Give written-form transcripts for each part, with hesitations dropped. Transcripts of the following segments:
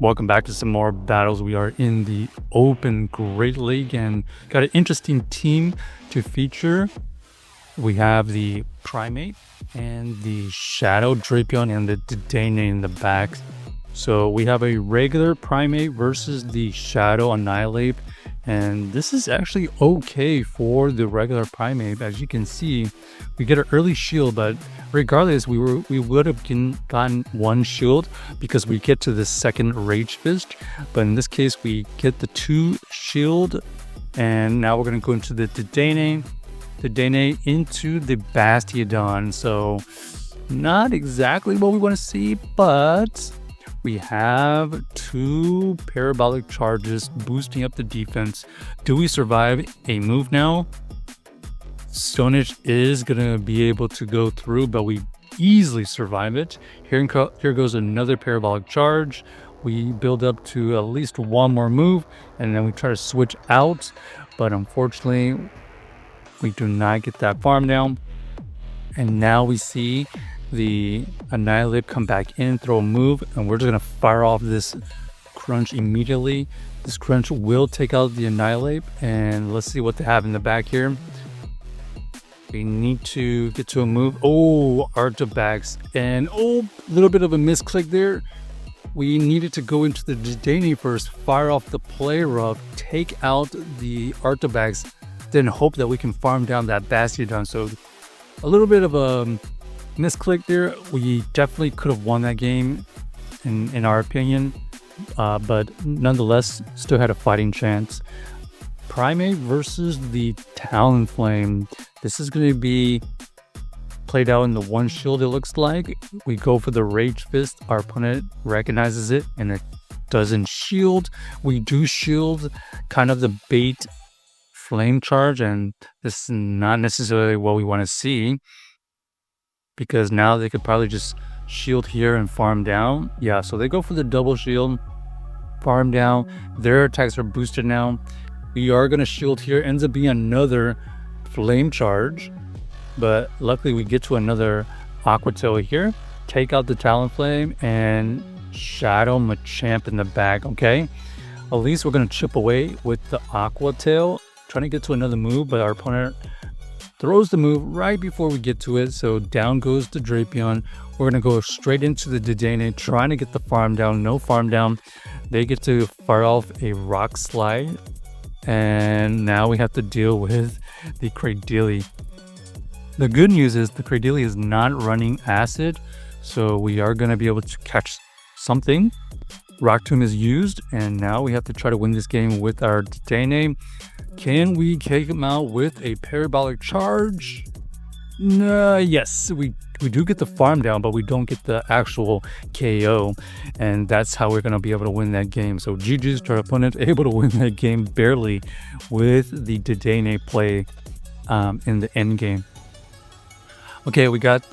Welcome back to some more battles. We are in the Open Great League and got an interesting team to feature. We have the Primeape and the Shadow Drapion and the Dedenne in the back. So we have a regular Primeape versus the Shadow Annihilape, and this is actually okay for the regular Primeape. As you can see, we get an early shield, but regardless, we would have gotten one shield because we get to the second Rage Fist. But in this case, we get the 2 shield, and now we're going to go into the Dedenne into the Bastiodon. So not exactly what we want to see, but we have 2 parabolic charges boosting up the defense. Do we survive a move now? Stone Edge is going to be able to go through, but we easily survive it. Here goes another parabolic charge. We build up to at least one more move, and then we try to switch out. But unfortunately, we do not get that farm down. And now we see the Annihilape come back in, throw a move, and we're just going to fire off this crunch immediately. This crunch will take out the Annihilape, and let's see what they have in the back here. We need to get to a move. Oh, Artabax, and a little bit of a misclick there. We needed to go into the Dedenne first, fire off the Play Rough, take out the Artabax, then hope that we can farm down that Bastiodon. So a little bit of a misclick there. We definitely could have won that game in our opinion, but nonetheless still had a fighting chance. Primeape versus the Talonflame. This is going to be played out in the 1 shield, it looks like. We go for the Rage Fist. Our opponent recognizes it and it doesn't shield. We do shield, kind of the bait flame charge, and this is not necessarily what we want to see, because now they could probably just shield here and farm down. Yeah, so they go for the double shield, farm down. Their attacks are boosted now. We are going to shield here. Ends up being another flame charge, but luckily we get to another Aqua Tail here. Take out the Talonflame and Shadow Machamp in the back. Okay, at least we're going to chip away with the Aqua Tail, trying to get to another move, but our opponent throws the move right before we get to it. So down goes the Drapion. We're going to go straight into the Dedenne, trying to get the farm down. No farm down. They get to fire off a Rock Slide. And now we have to deal with the Cradily. The good news is the Cradily is not running Acid, so we are going to be able to catch something. Rock Tomb is used, and now we have to try to win this game with our Dedenne. Can we take him out with a parabolic charge? Yes, we do get the farm down, but we don't get the actual KO, and that's how we're going to be able to win that game. So GG's to our opponent, able to win that game barely with the Dedenne play in the end game. Okay, we got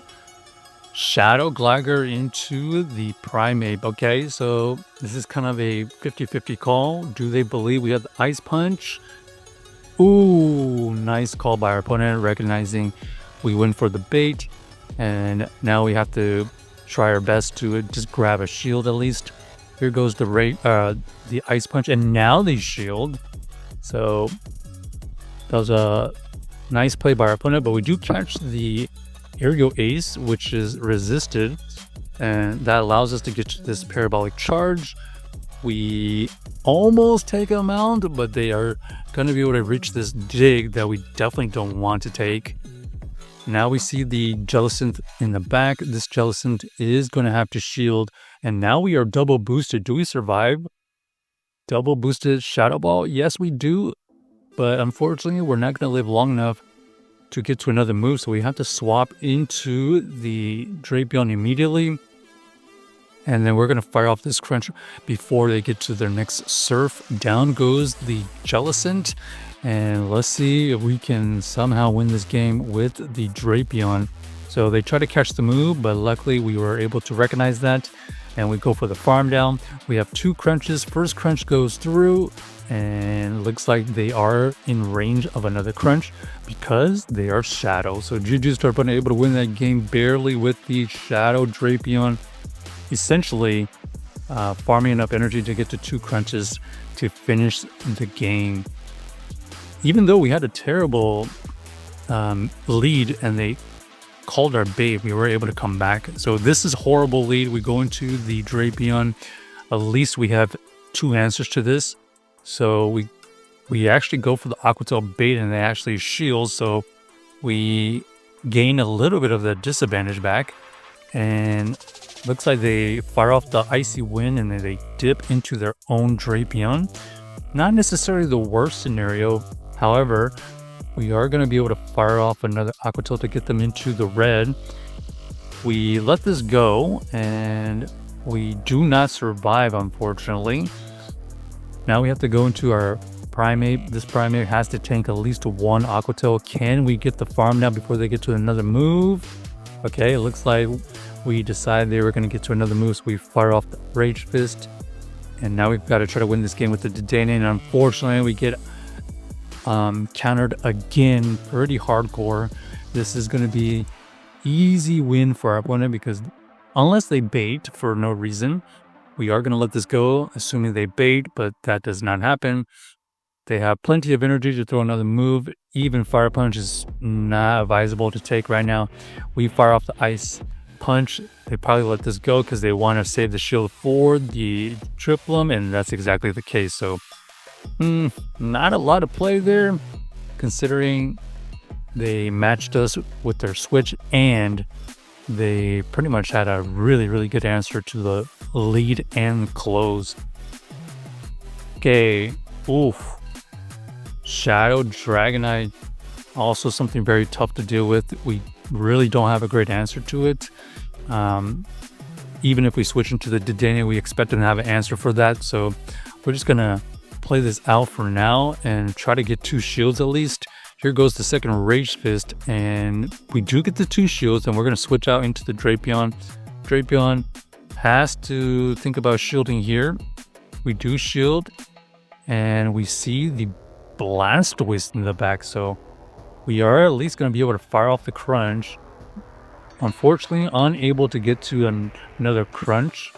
Shadow Gligar into the Primeape. Okay, so this is kind of a 50-50 call. Do they believe we have the Ice Punch? Ooh, nice call by our opponent, recognizing we went for the bait, and now we have to try our best to just grab a shield at least. Here goes the Ice Punch, and now they shield. So that was a nice play by our opponent, but we do catch the Aerial Ace, which is resisted, and that allows us to get to this parabolic charge. We almost take them out, but they are going to be able to reach this dig that we definitely don't want to take. Now we see the Jellicent in the back. This Jellicent is going to have to shield, and now we are double boosted. Do we survive? Double boosted Shadow Ball? Yes, we do, but unfortunately we're not going to live long enough to get to another move, so we have to swap into the Drapion immediately, and then we're going to fire off this crunch before they get to their next surf. Down goes the Jellicent, and let's see if we can somehow win this game with the Drapion. So they try to catch the move, but luckily we were able to recognize that, and we go for the farm down. We have 2 crunches. First crunch goes through, and looks like they are in range of another crunch because they are Shadow. So GG's to our opponent, able to win that game barely with the Shadow Drapion. Essentially, farming enough energy to get to 2 crunches to finish the game. Even though we had a terrible lead and they called our bait, we were able to come back. So this is horrible lead. We go into the Drapion. At least we have 2 answers to this. So we actually go for the Aqua Tail bait and they actually shield. So we gain a little bit of the disadvantage back. And looks like they fire off the Icy Wind and then they dip into their own Drapion. Not necessarily the worst scenario. However, we are going to be able to fire off another Aqua Tail to get them into the red. We let this go and we do not survive, unfortunately. Now we have to go into our Primeape. This Primeape has to tank at least 1 Aqua Tail. Can we get the farm now before they get to another move? Okay, it looks like we decided they were going to get to another move, so we fire off the Rage Fist. And now we've got to try to win this game with the Dedenne, and unfortunately we get countered again pretty hardcore. This is going to be easy win for our opponent because unless they bait for no reason, we are going to let this go, assuming they bait, but that does not happen. They have plenty of energy to throw another move. Even Fire Punch is not advisable to take right now. We fire off the Ice Punch. They probably let this go because they want to save the shield for the Triplum, and that's exactly the case. So not a lot of play there, considering they matched us with their switch and they pretty much had a really good answer to the lead and close. Okay, oof. Shadow Dragonite, also something very tough to deal with. We really don't have a great answer to it. Even if we switch into the Dedenne, we expect to have an answer for that. So we're just gonna play this out for now and try to get 2 shields at least. Here goes the second Rage Fist, and we do get the 2 shields, and we're gonna switch out into the Drapion. Drapion has to think about shielding here. We do shield, and we see the Blastoise in the back, so we are at least going to be able to fire off the Crunch. Unfortunately, unable to get to another Crunch.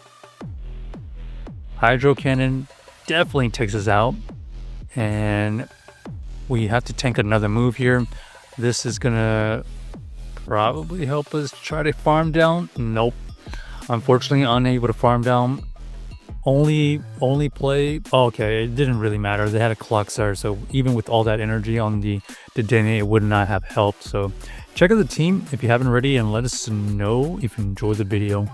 Hydro Cannon definitely takes us out, and we have to tank another move here. This is going to probably help us try to farm down. Nope. Unfortunately, unable to farm down. Only play. Oh, okay, it didn't really matter. They had a Clockstar, so even with all that energy on the Dedenne, it would not have helped. So check out the team if you haven't already, and let us know if you enjoyed the video.